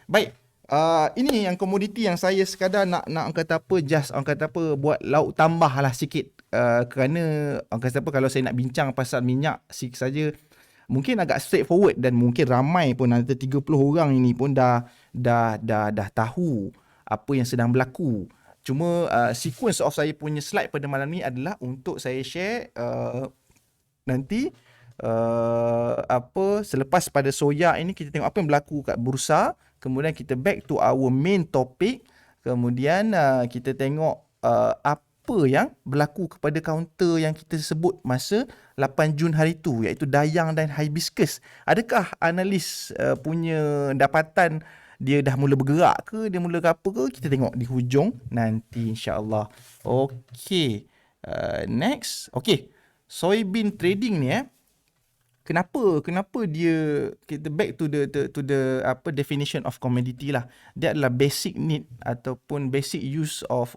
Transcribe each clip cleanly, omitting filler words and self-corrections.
Baik. Ini yang komoditi yang saya sekadar nak orang kata apa, just orang kata apa, buat lauk tambah lah sikit. Kerana orang kata apa, kalau saya nak bincang pasal minyak saja, mungkin agak straightforward dan mungkin ramai pun, antara 30 orang ini pun dah tahu apa yang sedang berlaku. Cuma sequence of saya punya slide pada malam ni adalah untuk saya share nanti selepas pada soya ini kita tengok apa yang berlaku kat bursa, kemudian kita back to our main topic, kemudian kita tengok apa yang berlaku kepada kaunter yang kita sebut masa 8 Jun hari tu, iaitu Dayang dan Hibiscus. Adakah analis punya dapatan dia dah mula bergerak ke, dia mula apa ke, kita tengok di hujung nanti insya-Allah. Okey. Next. Okey. Soybean trading ni Kenapa dia, kita back to the definition of commodity lah. Dia adalah basic need ataupun basic use of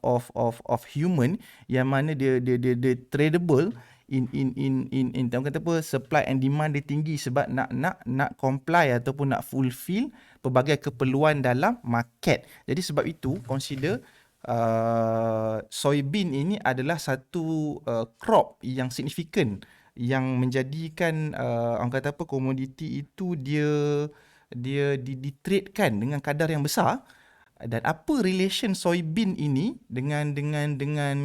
human, yang mana dia tradable in kata apa, supply and demand dia tinggi sebab nak comply ataupun nak fulfill pelbagai keperluan dalam market. Jadi sebab itu consider soybean ini adalah satu crop yang signifikan, yang menjadikan orang kata apa, komoditi itu dia ditradekan dengan kadar yang besar. Dan apa relation soybean ini dengan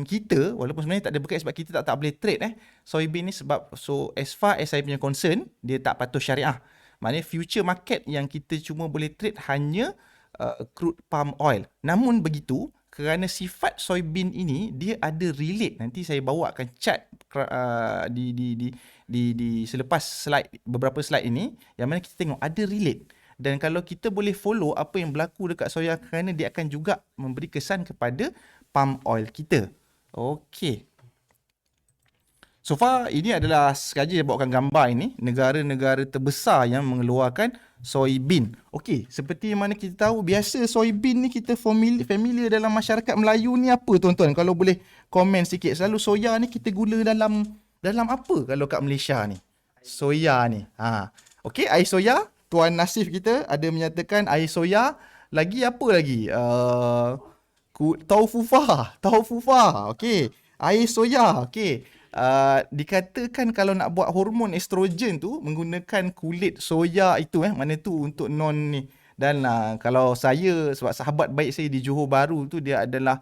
kita, walaupun sebenarnya tak ada berkait sebab kita tak boleh trade soybean ni, sebab so as far as saya punya concern, dia tak patuh syariah. Maknanya future market yang kita cuma boleh trade hanya crude palm oil. Namun begitu, kerana sifat soybean ini dia ada relate, nanti saya bawakan chart di selepas slide, beberapa slide ini, yang mana kita tengok ada relate. Dan kalau kita boleh follow apa yang berlaku dekat soya, kerana dia akan juga memberi kesan kepada palm oil kita. Okey. So far, ini adalah sengaja saya bawakan gambar ini, negara-negara terbesar yang mengeluarkan soybean. Okey, seperti mana kita tahu, biasa soybean ni kita familiar dalam masyarakat Melayu ni apa tuan-tuan? Kalau boleh komen sikit. Selalu soya ni kita guna dalam apa kalau kat Malaysia ni? Soya ni. Okey, air soya. Tuan Nasif kita ada menyatakan air soya. Lagi apa lagi? Taufufa. Okey. Air soya. Okey. Dikatakan kalau nak buat hormon estrogen tu menggunakan kulit soya itu, mana tu untuk non ni. Dan kalau saya, sebab sahabat baik saya di Johor Bahru tu, dia adalah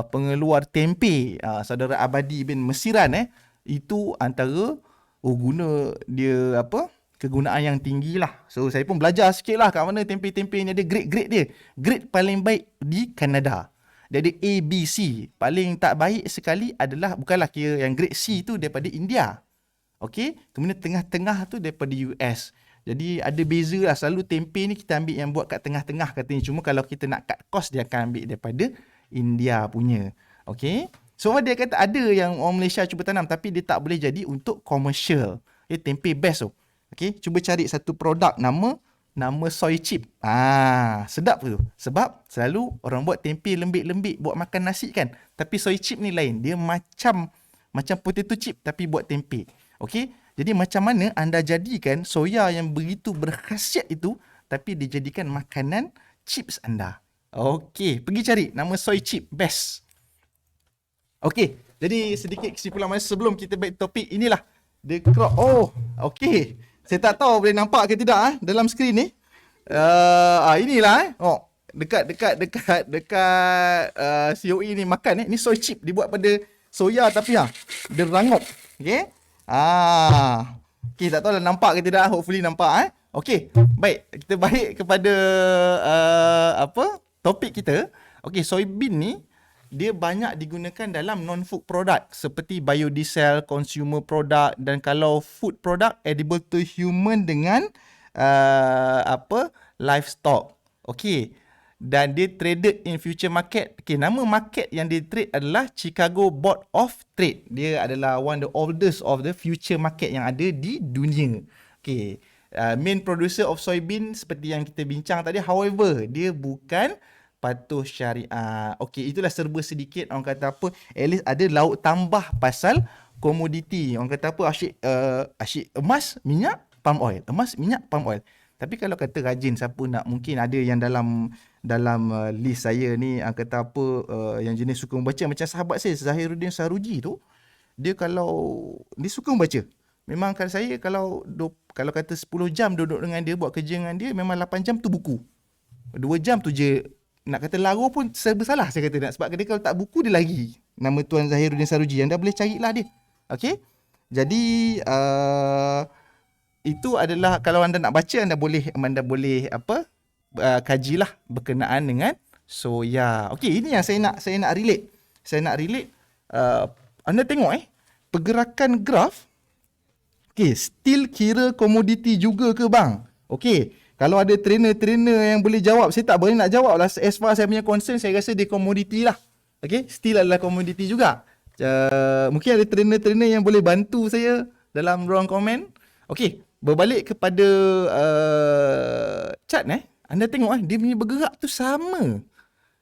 pengeluar tempe, saudara Abadi bin Mesiran, itu antara guna dia kegunaan yang tinggi lah. So saya pun belajar sikit lah kat mana tempe-tempe ni ada grade-grade dia. Grade paling baik di Kanada. Dia ada A, B, C. Paling tak baik sekali adalah, bukanlah kira yang grade C tu daripada India. Okey. Kemudian tengah-tengah tu daripada US. Jadi ada beza lah. Selalu tempe ni kita ambil yang buat kat tengah-tengah katanya. Cuma kalau kita nak cut cost, dia akan ambil daripada India punya. Okey. So dia kata ada yang orang Malaysia cuba tanam, tapi dia tak boleh jadi untuk commercial. Tempe best tu. Okey. Cuba cari satu produk nama soy chip. Sedap tu. Sebab selalu orang buat tempe lembik-lembik buat makan nasi kan. Tapi soy chip ni lain. Dia macam potato chip tapi buat tempe. Okey? Jadi macam mana anda jadikan soya yang begitu berkhasiat itu tapi dijadikan makanan chips anda. Okey, pergi cari nama soy chip best. Okey, jadi sedikit kesimpulan masa sebelum kita back topik, inilah the crop. Okey. Saya tak tahu boleh nampak ke tidak dalam skrin ni. Inilah dekat COE ni makan ni soy chip dibuat pada soya tapi dia rangup. Okey. Okey, tak tahu dah nampak ke tidak. Hopefully nampak Okey. Baik, kita balik kepada topik kita. Okey, soybean ni dia banyak digunakan dalam non-food product seperti biodiesel, consumer product, dan kalau food product, edible to human dengan livestock. Okey. Dan dia traded in future market. Okey, nama market yang dia trade adalah Chicago Board of Trade. Dia adalah one of the oldest of the future market yang ada di dunia. Okey. Main producer of soybean seperti yang kita bincang tadi, however, dia bukan patuh syariah. Okey, itulah serba sedikit orang kata apa, at least ada lauk tambah pasal komoditi. Orang kata apa, asyik emas, minyak, palm oil. Emas, minyak, palm oil. Tapi kalau kata rajin, siapa nak, mungkin ada yang dalam list saya ni, kata apa, yang jenis suka membaca, macam sahabat saya Zahiruddin Saruji tu, dia dia suka membaca. Memang kalau saya, kalau kata 10 jam duduk dengan dia, buat kerja dengan dia, memang 8 jam tu buku. 2 jam tu je, nak kata laru pun serba salah saya kata. Sebab dia kalau tak buku, dia lari. Nama Tuan Zahiruddin Saruji, anda boleh carilah dia. Okay. Jadi itu adalah, kalau anda nak baca, anda boleh kajilah berkenaan dengan soya. Okey, ini yang saya nak relate. Anda tengok pergerakan graf. Okey, still kira komoditi juga ke bang? Okey, kalau ada trainer yang boleh jawab, saya tak boleh nak jawab lah. As far saya punya concern, saya rasa dia komoditi lah. Okey, still adalah komoditi juga. Mungkin ada trainer yang boleh bantu saya dalam ruang komen. Okey, berbalik kepada chart anda tengok dia punya bergerak tu sama.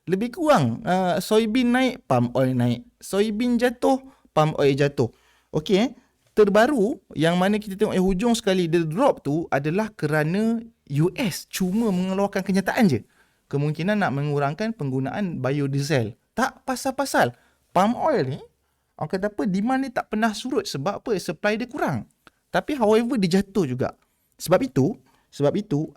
Lebih kurang soybean naik, palm oil naik. Soybean jatuh, palm oil jatuh. Okey, terbaru yang mana kita tengok hujung sekali dia drop tu adalah kerana US cuma mengeluarkan kenyataan je. Kemungkinan nak mengurangkan penggunaan biodiesel. Tak pasal-pasal. Palm oil ni, orang kata apa, demand dia tak pernah surut. Sebab apa? Supply dia kurang. Tapi however dia jatuh juga. Sebab itu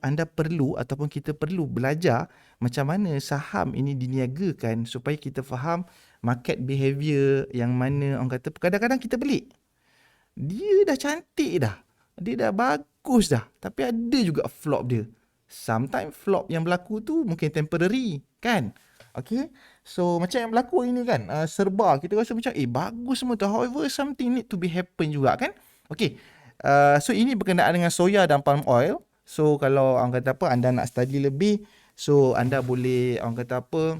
anda perlu, ataupun kita perlu belajar macam mana saham ini diniagakan supaya kita faham market behavior yang mana orang kata kadang-kadang kita beli. Dia dah cantik dah. Dia dah bagus dah. Tapi ada juga flop dia. Sometimes flop yang berlaku tu mungkin temporary, kan? Okay. So macam yang berlaku ini kan, serba kita rasa macam bagus semua tu. However, something need to be happen juga kan. Okay. So ini berkenaan dengan soya dan palm oil. So kalau orang kata apa, anda nak study lebih, so anda boleh orang kata apa,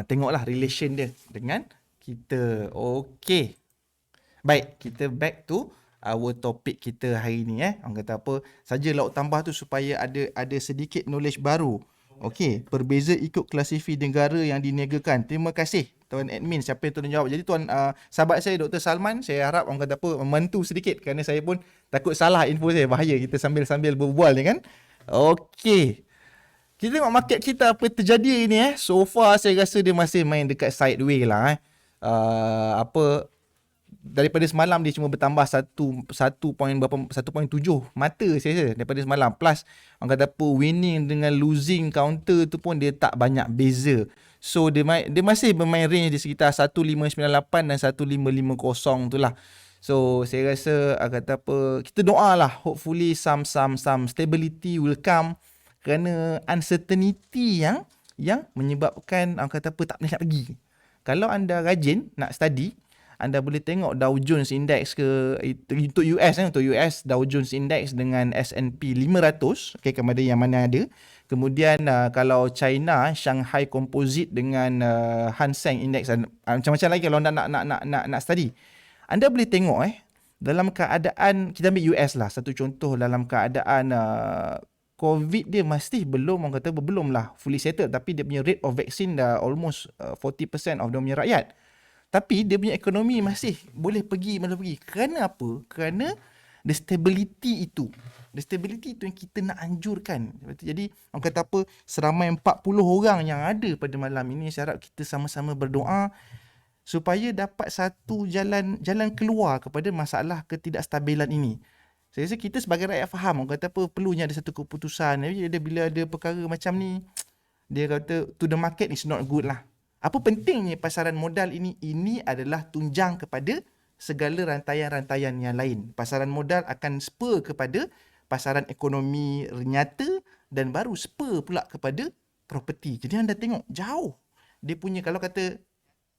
tengoklah relation dia dengan kita. Okay. Baik, kita back to our topik kita hari ni Orang kata apa, saja lauk tambah tu supaya ada sedikit knowledge baru. Okey, berbeza ikut klasifikasi negara yang diniagakan. Terima kasih Tuan Admin, siapa yang tolong jawab. Jadi Tuan sahabat saya Dr. Salman, saya harap orang kata apa membantu sedikit kerana saya pun takut salah info saya. Bahaya kita sambil berbual ni kan. Okey. Kita tengok market kita apa terjadi ini So far saya rasa dia masih main dekat sideway lah daripada semalam dia cuma bertambah 1.7 mata saya rasa daripada semalam. Plus orang kata apa, winning dengan losing counter tu pun dia tak banyak beza. So dia masih bermain range di sekitar 1598 dan 1550 tu lah. So saya rasa kata apa, kita doa lah hopefully some stability will come, kerana uncertainty yang menyebabkan orang kata apa tak nak pergi. Kalau anda rajin nak study, anda boleh tengok Dow Jones Index untuk US Dow Jones Index dengan S&P 500 kepada yang mana ada. Kemudian kalau China Shanghai Composite dengan Hang Seng Index, macam-macam lagi kalau anda nak study. Anda boleh tengok dalam keadaan, kita ambil US lah satu contoh, dalam keadaan COVID dia masih belum lah fully settled, tapi dia punya rate of vaccine dah almost 40% of dia punya rakyat. Tapi dia punya ekonomi masih boleh pergi. Kerana apa? Kerana the stability itu yang kita nak anjurkan. Jadi orang kata apa, seramai 40 orang yang ada pada malam ini, saya harap kita sama-sama berdoa supaya dapat satu jalan keluar kepada masalah ketidakstabilan ini. Saya rasa kita sebagai rakyat faham, orang kata apa, perlunya ada satu keputusan. Bila ada perkara macam ni, dia kata to the market is not good lah. Apa pentingnya pasaran modal ini? Ini adalah tunjang kepada segala rantaian-rantaian yang lain. Pasaran modal akan spur kepada pasaran ekonomi nyata dan baru spur pula kepada property. Jadi anda tengok jauh dia punya, kalau kata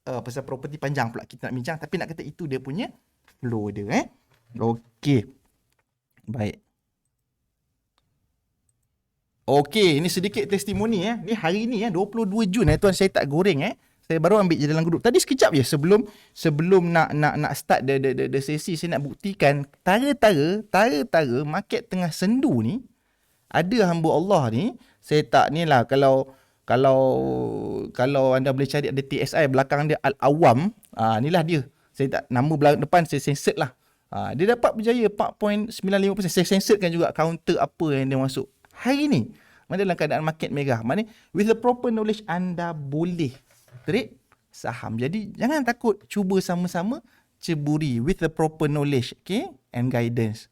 pasal property panjang pula kita nak bincang, tapi nak kata itu dia punya flow dia. Okey. Baik. Okey, ini sedikit testimoni Ni hari ni 22 Jun Tuan, saya tak goreng Saya baru ambil je dalam grup. Tadi sekejap je sebelum nak start the sesi, saya nak buktikan tara-tara market tengah sendu ni. Ada hamba Allah ni, saya tak ni lah, kalau anda boleh cari ada TSI belakang dia Al-Awam, inilah dia. Saya tak, nama belakang depan saya censored lah. Dia dapat berjaya 4.95%. Saya censoredkan juga counter apa yang dia masuk. hari ni. Mana dalam keadaan market merah. Maknanya with the proper knowledge anda boleh trade saham. Jadi jangan takut, cuba sama-sama ceburi with the proper knowledge, okay, and guidance.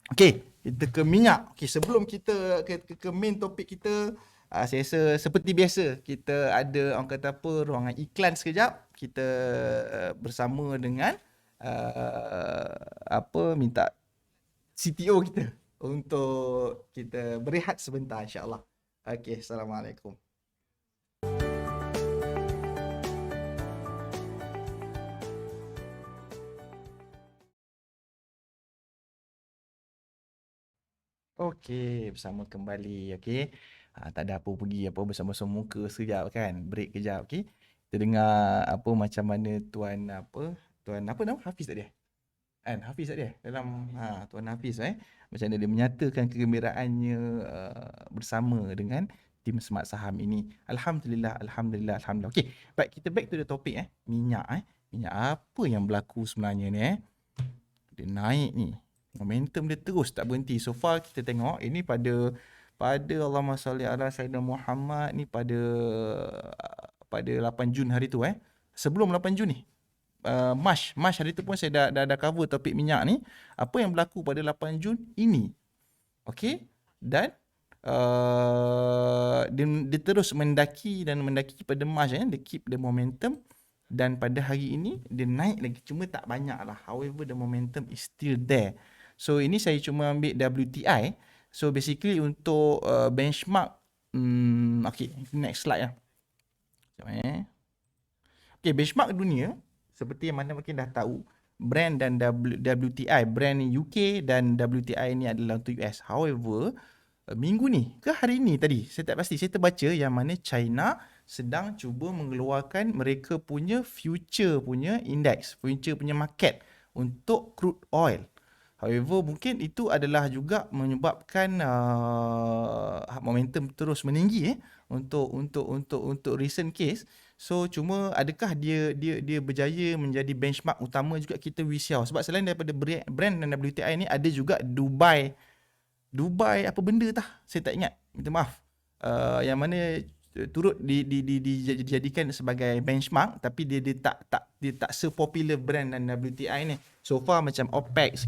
Okay, kita ke minyak. Okay, sebelum kita ke main topik kita, saya rasa seperti biasa kita ada orang kata apa, ruangan iklan sekejap. Kita bersama dengan minta CTO kita untuk kita berehat sebentar, insyaAllah. Okay, Assalamualaikum. Okey, bersama kembali. Okey. Tak ada apa pergi apa bersama-sama muka sekejap kan. Break kejap, okey. Kita dengar apa macam mana tuan apa nama Hafiz tadi? Kan Hafiz tadi dalam tuan Hafiz macam mana dia menyatakan kegembiraannya bersama dengan tim Smart Saham ini. Alhamdulillah. Okey, baik, kita back to the topic minyak Minyak apa yang berlaku sebenarnya ni Dia naik ni. Momentum dia terus tak berhenti. So far kita tengok ini pada Allahumma salli ala Sayyidina Muhammad ni pada 8 Jun hari tu sebelum 8 Jun ni. March hari tu pun saya dah cover topik minyak ni. Apa yang berlaku pada 8 Jun ini. Okey, dan dia terus mendaki pada March dia keep the momentum. Dan pada hari ini dia naik lagi, cuma tak banyak lah. However, the momentum is still there. So ini saya cuma ambil WTI. So basically untuk benchmark, okay, next slide lah. Okay, benchmark dunia seperti yang mana mungkin dah tahu, Brent dan WTI, Brent UK dan WTI ni adalah untuk US. However, minggu ni ke hari ni tadi, saya tak pasti, saya terbaca yang mana China sedang cuba mengeluarkan mereka punya future punya index, future punya market untuk crude oil. However, mungkin itu adalah juga menyebabkan momentum terus meninggi untuk recent case. So cuma adakah dia berjaya menjadi benchmark utama juga kita Wisiao? Sebab selain daripada Brent dan WTI ni ada juga Dubai apa benda tah? Saya tak ingat. Minta maaf. Yang mana turut dijadikan sebagai benchmark, tapi dia tak sepopular Brent dan WTI ni. So far macam OPEC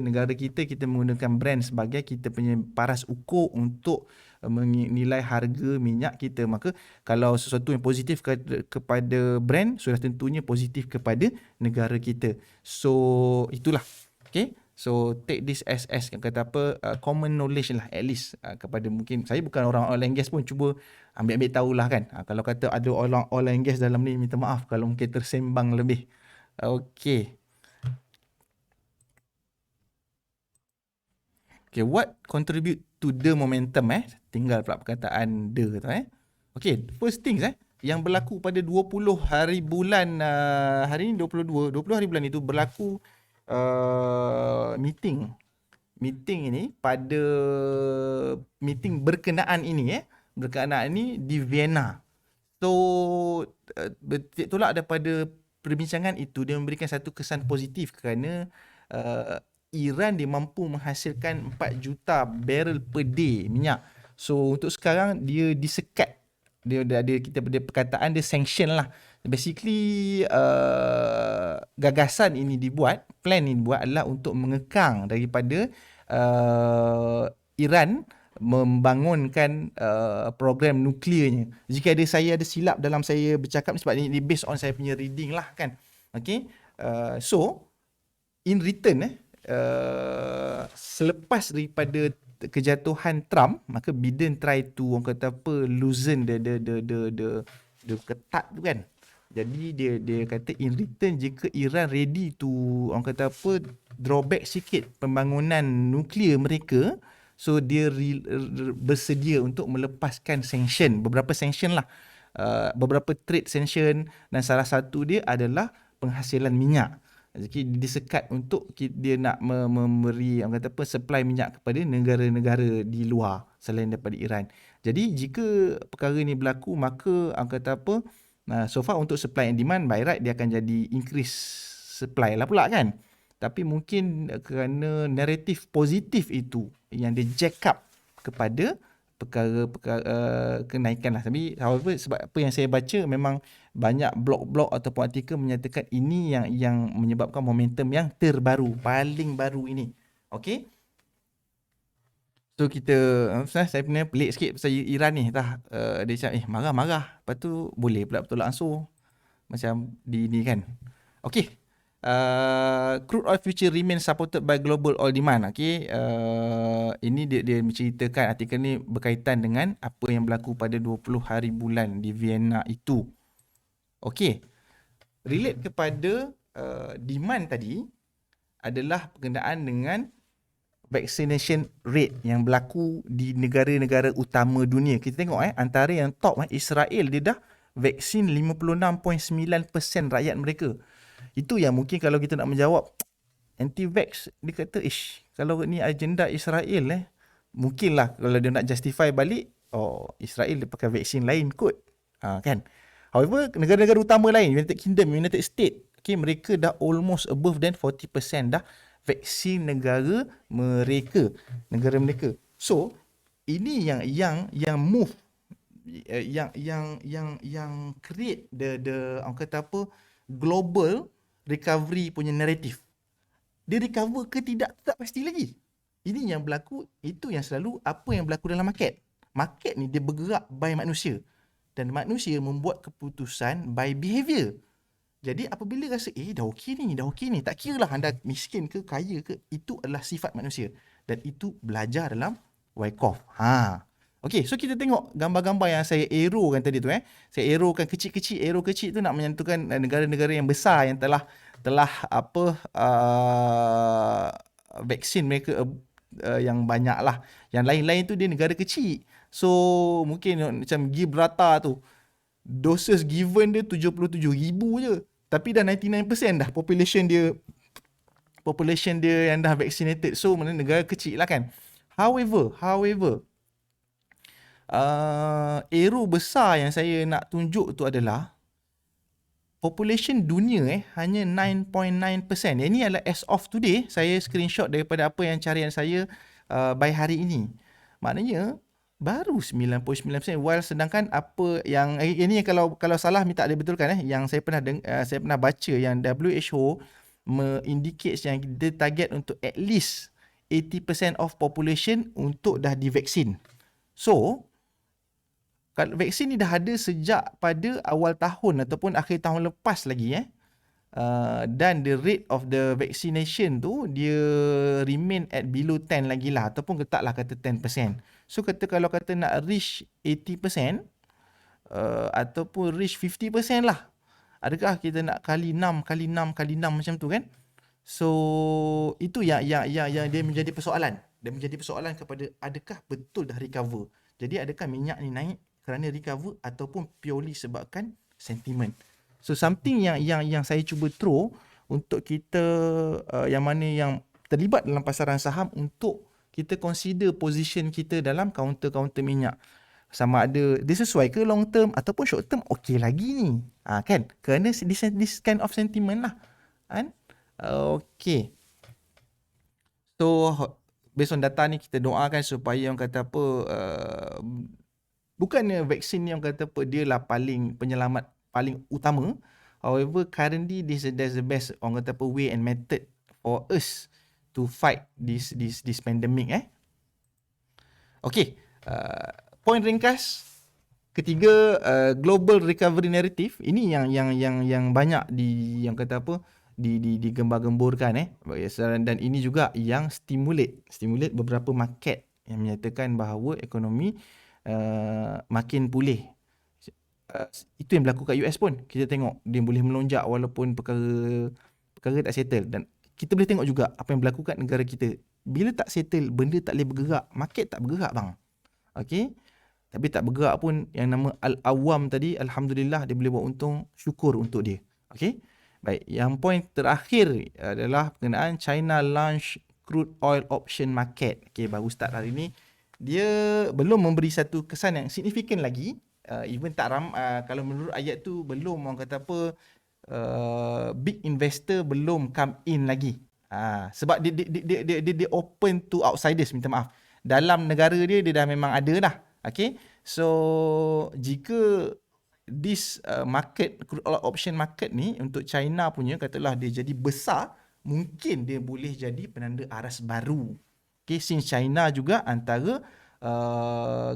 negara kita menggunakan Brent sebagai kita punya paras ukur untuk menilai harga minyak kita. Maka kalau sesuatu yang positif kepada Brent, sudah tentunya positif kepada negara kita. So itulah. Okay. So take this as yang kata apa, common knowledge lah, at least kepada, mungkin saya bukan orang oil and gas pun, cuba ambil tahulah kan. Kalau kata ada orang oil and gas dalam ni, minta maaf kalau mungkin tersembang lebih. Okay, what contribute to the momentum tinggal pula perkataan the tu Okay, first things yang berlaku pada 20 hari bulan hari ni 20 hari bulan itu berlaku meeting ini pada meeting berkenaan ini di Vienna. So tolak daripada perbincangan itu, dia memberikan satu kesan positif kerana Iran dia mampu menghasilkan 4 juta barrel per day minyak. So untuk sekarang dia disekat. Dia perkataan dia sanction lah. Basically gagasan ini dibuat, plan ini dibuat adalah untuk mengekang daripada Iran membangunkan program nuklearnya. Jika saya ada silap dalam saya bercakap ni, sebab ini based on saya punya reading lah kan. Okay. So in return selepas daripada kejatuhan Trump, maka Biden try to, orang kata apa, loosen the ketat tu kan. Jadi dia kata in return, jika Iran ready to, orang kata apa, drawback sikit pembangunan nuklear mereka, so dia bersedia untuk melepaskan sanction, beberapa sanction lah, beberapa trade sanction, dan salah satu dia adalah penghasilan minyak. Jadi disekat untuk dia nak memberi, orang kata apa, supply minyak kepada negara-negara di luar selain daripada Iran. Jadi jika perkara ni berlaku, maka orang kata apa, so far untuk supply and demand by right dia akan jadi increase supply lah pula kan. Tapi mungkin kerana naratif positif itu yang dia jack up kepada perkara-perkara kenaikan lah. Tapi however, sebab apa yang saya baca, memang banyak blog-blog ataupun artikel menyatakan ini yang menyebabkan momentum yang terbaru, paling baru ini. Okay. So kita, saya pernah pelik sikit pasal Iran ni. Dia cakap marah-marah. Lepas tu boleh pula bertolak ansur. Macam ni kan. Okay. Crude oil future remain supported by global oil demand. Okay. Ini dia menceritakan, artikel ni berkaitan dengan apa yang berlaku pada 20 hari bulan di Vienna itu. Okay. Relate kepada demand tadi adalah berkenaan dengan vaccination rate yang berlaku di negara-negara utama dunia. Kita tengok antara yang top Israel, dia dah vaksin 56.9% rakyat mereka. Itu yang mungkin kalau kita nak menjawab anti-vax, dia kata kalau ni agenda Israel mungkinlah kalau dia nak justify balik, Israel dia pakai vaksin lain kot. Kan. However, negara-negara utama lain, United Kingdom, United States, okay, mereka dah almost above than 40% dah vaksin negara mereka. So, ini yang move, yang create the orang kata apa, global recovery punya narrative. Dia recover ke tidak, tak pasti lagi. Ini yang berlaku, itu yang selalu apa yang berlaku dalam market. Market ni dia bergerak by manusia. Dan manusia membuat keputusan by behavior. Jadi apabila rasa dah okey ni, tak kiralah anda miskin ke kaya ke, itu adalah sifat manusia. Dan itu belajar dalam Wyckoff. Okey, so kita tengok gambar-gambar yang saya arrowkan tadi tu. Saya arrowkan kecil-kecil, arrow kecil tu nak menyentuhkan negara-negara yang besar yang telah vaksin mereka yang banyak lah. Yang lain-lain tu dia negara kecil. So mungkin macam Gibraltar tu, doses given dia 77,000 je. Tapi dah 99% dah population dia yang dah vaccinated. So mana negara kecil lah kan. However, arrow besar yang saya nak tunjuk tu adalah population dunia hanya 9.9%. Yang ni adalah as of today. Saya screenshot daripada apa yang carian saya by hari ini. Maknanya baru 99%, while sedangkan apa yang ini kalau salah minta dibetulkan. Yang saya pernah baca yang WHO indicate yang dia target untuk at least 80% of population untuk dah divaksin. So kalau vaksin ni dah ada sejak pada awal tahun ataupun akhir tahun lepas lagi dan the rate of the vaccination tu dia remain at below 10 lagi lah, ataupun letaklah kata 10%. So kalau kata nak reach 80% ataupun reach 50% lah, adakah kita nak kali 6 macam tu kan? So itu yang dia menjadi persoalan. Dia menjadi persoalan kepada adakah betul dah recover. Jadi adakah minyak ni naik kerana recover ataupun purely sebabkan sentiment. So something yang saya cuba throw untuk kita yang mana yang terlibat dalam pasaran saham, untuk kita consider position kita dalam counter minyak. Sama ada dia sesuai ke long term ataupun short term, okey lagi ni. Kan? Kerana this kind of sentiment lah. Kan? Okay. So based on data ni, kita doakan supaya yang kata apa, bukannya vaksin ni yang kata apa dia lah penyelamat paling utama. However, currently there's the best orang kata apa way and method for us to fight this pandemic. Okay. Point ringkas ketiga, global recovery narrative ini yang banyak yang kata apa digembar-gemburkan dan ini juga yang stimulate beberapa market yang menyatakan bahawa ekonomi makin pulih. Itu yang berlaku kat US pun. Kita tengok dia boleh melonjak walaupun perkara tak settle. Dan kita boleh tengok juga apa yang berlaku kat negara kita. Bila tak settle, benda tak boleh bergerak, market tak bergerak bang. Okay. Tapi tak bergerak pun, yang nama Al-Awam tadi, alhamdulillah dia boleh buat untung, syukur untuk dia. Okay. Baik, yang point terakhir adalah berkenaan China launch crude oil option market. Okay, baru start hari ni. Dia belum memberi satu kesan yang signifikan lagi. Even tak kalau menurut ayat tu belum orang kata apa, big investor belum come in lagi. Sebab dia open to outsiders, minta maaf. dalam negara dia dah memang ada dah. Okay. So jika this market, crude oil option market ni untuk China punya, katalah dia jadi besar, mungkin dia boleh jadi penanda aras baru. Okay, since China juga antara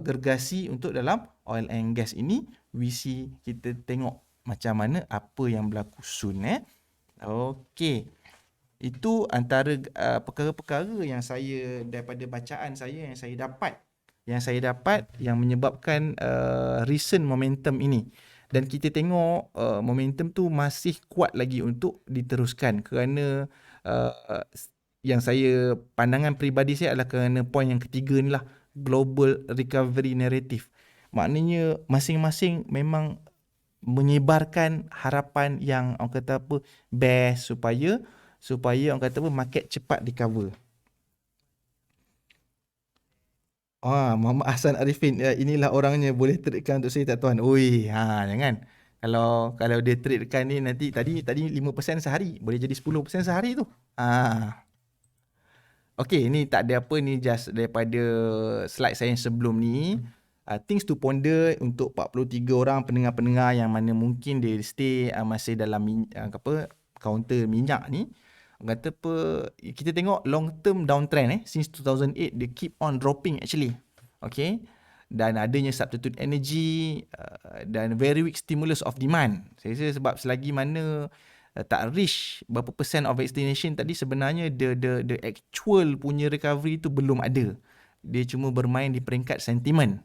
gergasi untuk dalam oil and gas ini, we see, kita tengok macam mana apa yang berlaku soon. Okay, itu antara perkara-perkara yang saya, daripada bacaan saya yang saya dapat yang menyebabkan recent momentum ini. Dan kita tengok momentum tu masih kuat lagi untuk diteruskan, kerana yang saya, pandangan peribadi saya adalah kerana poin yang ketiga ni lah, global recovery narrative. Maknanya masing-masing memang menyebarkan harapan yang orang kata apa, best, supaya orang kata apa, market cepat recover. Muhammad Hassan Arifin, inilah orangnya, boleh tradekan untuk saya tak tuan? Oi, jangan. Kalau dia tradekan ni nanti, tadi 5% sehari, boleh jadi 10% sehari tu. Okay, ni tak ada apa, ni just daripada slide saya sebelum ni. Things to ponder untuk 43 orang pendengar-pendengar yang mana mungkin dia stay masih dalam counter minyak ni. Kata apa, kita tengok long term downtrend since 2008, dia keep on dropping actually. Okay, dan adanya substitute energy dan very weak stimulus of demand. Saya rasa sebab selagi mana tak reach berapa persen of destination tadi, sebenarnya the actual punya recovery tu belum ada. Dia cuma bermain di peringkat sentiment.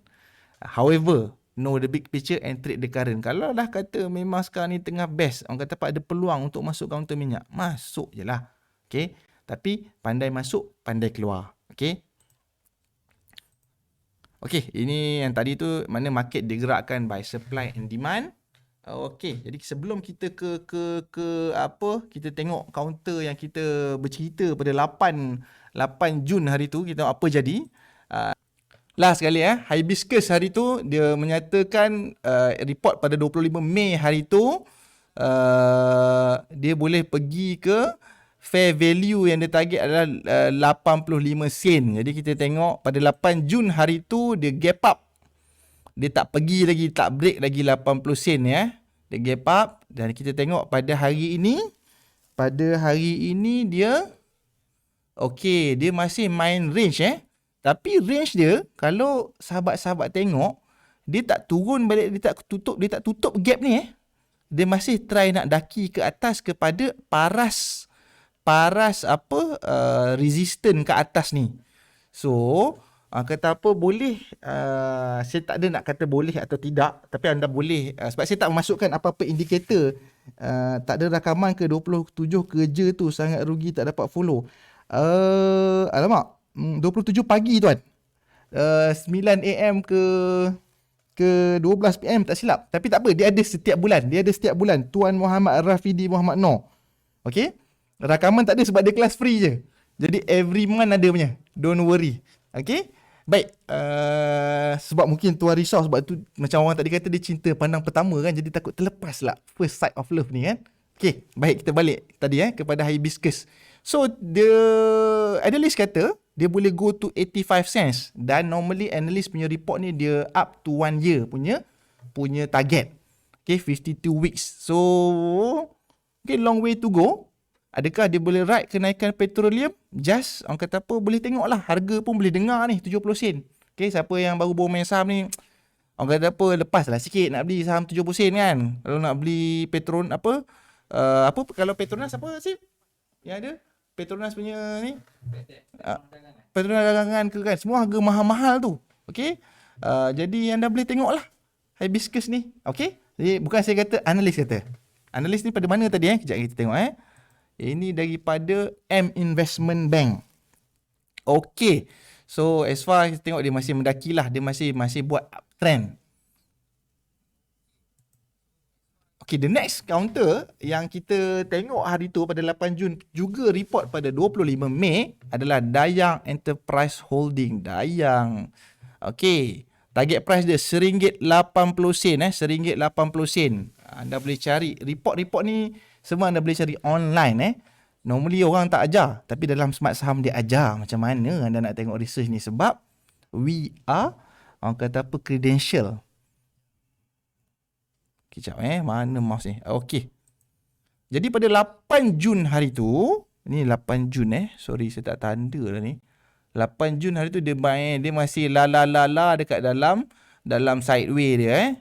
However, know the big picture and trade the current. Kalau dah kata memang sekarang ni tengah best, orang kata ada peluang untuk masuk counter minyak, masuk je lah. Okay, tapi pandai masuk, pandai keluar. Okay. Okay, ini yang tadi tu, mana market digerakkan by supply and demand. Okay, jadi sebelum kita ke apa, kita tengok counter yang kita bercerita pada 8 Jun hari tu, kita apa jadi. Last sekali Hibiscus hari tu dia menyatakan report pada 25 Mei hari tu, dia boleh pergi ke fair value yang dia target adalah 85 sen. Jadi kita tengok pada 8 Jun hari tu dia gap up. Dia tak pergi lagi, tak break lagi 80 sen Dia gap up, dan kita tengok pada hari ini, dia okay, dia masih main range Tapi range dia, kalau sahabat-sahabat tengok, dia tak turun balik, dia tak tutup gap ni Dia masih try nak daki ke atas kepada paras resistant ke atas ni. So kata apa, boleh, saya tak ada nak kata boleh atau tidak, tapi anda boleh, sebab saya tak memasukkan apa-apa indikator, tak ada rakaman ke 27 kerja tu sangat rugi tak dapat follow. Alamak, 27 pagi tuan, 9 AM ke 12 PM tak silap. Tapi tak apa, dia ada setiap bulan. Tuan Muhammad Rafidi Muhammad Noor. Okay, rakaman tak ada sebab dia kelas free je. Jadi every month ada punya, don't worry. Okay, baik. Sebab mungkin tuan risau, sebab tu macam orang tadi kata, dia cinta pandang pertama kan, jadi takut terlepas lah first sight of love ni kan. Okay, baik, kita balik tadi kepada Hibiscus. So the analyst kata dia boleh go to 85 cents, dan normally analyst punya report ni dia up to 1 year punya target. Okay, 52 weeks. So okay, long way to go. Adakah dia boleh ride kenaikan petroleum? Just, orang kata apa, boleh tengok lah. Harga pun boleh dengar ni, 70 sen. Okay, siapa yang baru main saham ni, orang kata apa, lepas lah sikit nak beli saham 70 sen kan. Kalau nak beli kalau Petronas apa sih yang ada? Petronas punya ni? Petronas dagangan ke kan? Semua harga mahal-mahal tu. Okay, jadi anda boleh tengok lah Hibiscus ni. Okay, jadi bukan saya kata, analis kata. Analis ni pada mana tadi Kejap kita tengok Ini daripada M Investment Bank. Okay, so as far as kita tengok, dia masih mendaki lah. Dia masih buat uptrend. Okay, the next counter yang kita tengok hari tu pada 8 Jun, juga report pada 25 Mei, adalah Dayang Enterprise Holding. Dayang. Okay, target price dia RM1.80. RM1.80. Anda boleh cari report ni, semua anda boleh cari online Normally orang tak ajar, tapi dalam Smart Saham dia ajar macam mana anda nak tengok research ni. Sebab we are, orang kata apa, credential. Kejap mana mouse ni? Okey. Jadi pada 8 Jun hari tu, ni 8 Jun sorry saya tak tanda lah ni. 8 Jun hari tu dia masih la dekat dalam sideway dia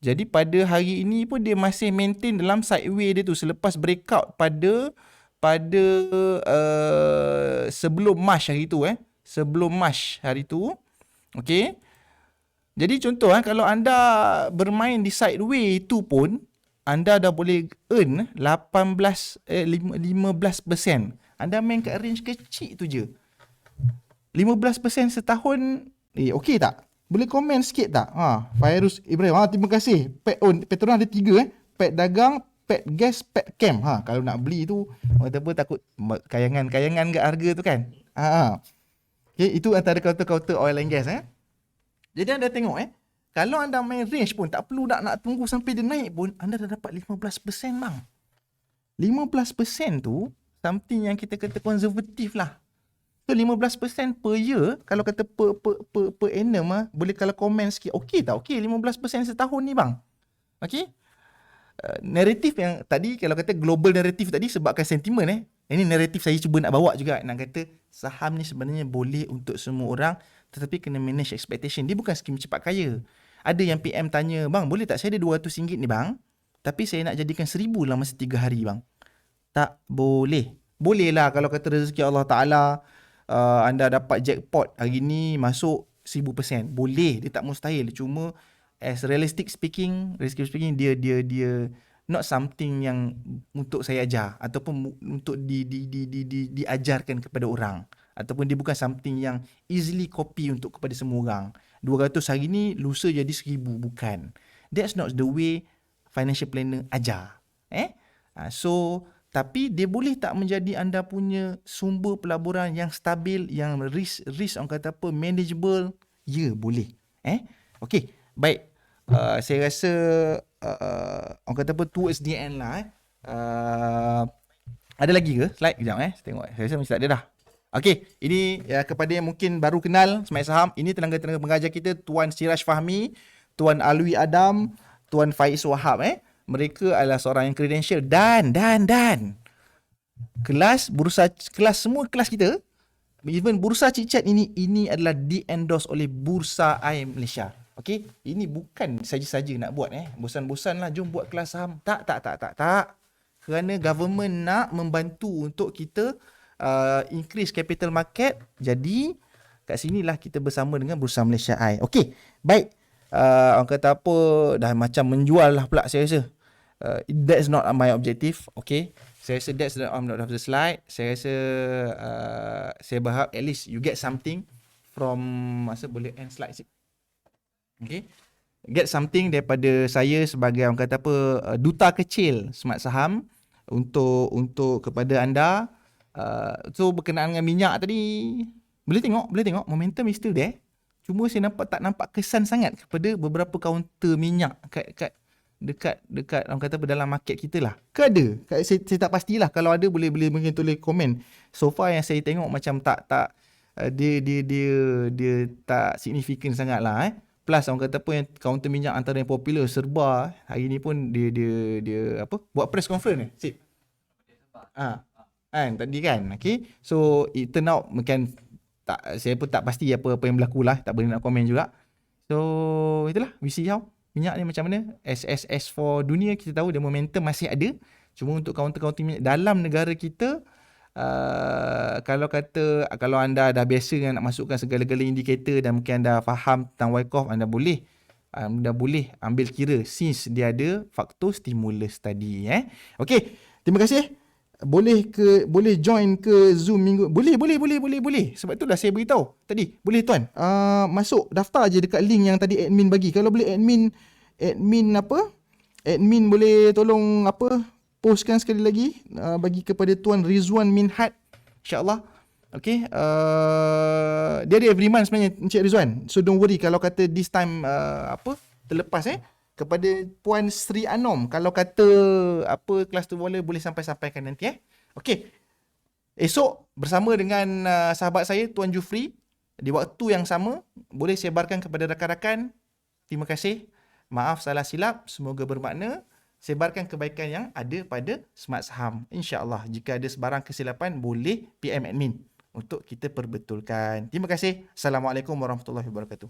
Jadi pada hari ini pun dia masih maintain dalam sideway dia tu selepas breakout pada sebelum March hari tu sebelum March hari tu. Okey. Jadi contoh kalau anda bermain di sideway itu pun anda dah boleh earn 15%. Anda main kat range kecil tu je. 15% setahun, okey tak? Boleh komen sikit tak? Fairuz Ibrahim, terima kasih. Petronas ada 3 pet dagang, pet gas, pet camp. Kalau nak beli tu, orang apa takut kayangan kat harga tu kan? Okay, itu antara kaunter-kaunter oil and gas Jadi anda tengok kalau anda main range pun tak perlu nak tunggu sampai dia naik pun anda dah dapat 15% bang. 15% tu something yang kita kata konservatif lah. So 15% per year, kalau kata per annum boleh kalau komen sikit. Okey tak? Okey 15% setahun ni bang. Okey. Naratif yang tadi, kalau kata global naratif tadi sebabkan sentimen ini naratif saya cuba nak bawa juga, nak kata saham ni sebenarnya boleh untuk semua orang, tetapi kena manage expectation. Dia bukan skim cepat kaya. Ada yang PM tanya, bang boleh tak saya ada RM200 ni bang, tapi saya nak jadikan 1,000 lah masa 3 hari bang. Tak boleh. Boleh lah kalau kata rezeki Allah Ta'ala, anda dapat jackpot hari ni masuk 1000%. Boleh, dia tak mustahil. Cuma as realistic speaking, dia not something yang untuk saya ajar ataupun untuk diajarkan kepada orang, ataupun dia bukan something yang easily copy untuk kepada semua orang. 200 hari ni lusa jadi 1,000, bukan. That's not the way financial planner ajar. So tapi dia boleh tak menjadi anda punya sumber pelaburan yang stabil, yang risk orang kata apa, manageable? Ya, boleh. Okey, baik. Saya rasa orang kata apa, towards the end lah. Ada lagi ke slide? Kejap saya tengok. Saya rasa macam tak ada dah. Okey, ini kepada yang mungkin baru kenal Smart Saham, ini tenaga-tenaga pengajar kita, Tuan Siraj Fahmi, Tuan Alwi Adam, Tuan Faiz Wahab. Mereka adalah seorang yang credential dan kelas bursa, semua kelas kita, even Bursa Chit Chat ini adalah di-endorse oleh Bursa I Malaysia. Okey, ini bukan saja-saja nak buat bosan-bosan lah jom buat kelas saham. Tak. Kerana government nak membantu untuk kita increase capital market. Jadi kat sinilah kita bersama dengan Bursa Malaysia I. Okey, baik. Orang kata apa, dah macam menjual lah pula saya rasa. That's not my objective. Okey, saya rasa that's not of the slide. Saya rasa saya berharap at least you get something from, masa boleh end slide sikit. Okay, get something daripada saya sebagai orang kata apa, duta kecil Smart Saham untuk kepada anda. So berkenaan dengan minyak tadi, boleh tengok momentum is still there. Cuma saya tak nampak kesan sangat kepada beberapa kaunter minyak kat dekat orang kata apa, dalam market kita lah. Ke ada? Saya tak pastilah. Kalau ada boleh mungkin tulis komen. So far yang saya tengok macam tak dia tak signifikan sangat lah. Plus orang kata apa, yang kaunter minyak antara yang popular Serba hari ni pun dia apa, buat press conference sip. Kan tadi kan. Okay, so it turn out mungkin tak, saya pun tak pasti apa yang berlaku lah, tak boleh nak komen juga. So itulah, we see how minyak ni macam mana. As for dunia, kita tahu dia momentum masih ada. Cuma untuk kaunter-kaunter minyak dalam negara kita, kalau anda dah biasa nak masukkan segala-gala indikator dan mungkin anda faham tentang Wyckoff, anda boleh ambil kira since dia ada faktor stimulus tadi. Okey, terima kasih. Boleh join ke Zoom minggu? Boleh. Sebab itulah saya beritahu tadi. Boleh tuan. Masuk daftar je dekat link yang tadi admin bagi. Kalau boleh admin boleh tolong postkan sekali lagi bagi kepada Tuan Rizwan Minhat, insya-Allah. Okay, dia ada every month sebenarnya Encik Rizwan. So don't worry kalau kata this time terlepas kepada Puan Sri Anom, kalau kata kelas tu boleh sampaikan nanti. Okay, esok bersama dengan sahabat saya Tuan Jufri, di waktu yang sama, boleh sebarkan kepada rakan-rakan. Terima kasih. Maaf salah silap, semoga bermakna. Sebarkan kebaikan yang ada pada Smart Saham. InsyaAllah, jika ada sebarang kesilapan, boleh PM admin untuk kita perbetulkan. Terima kasih. Assalamualaikum warahmatullahi wabarakatuh.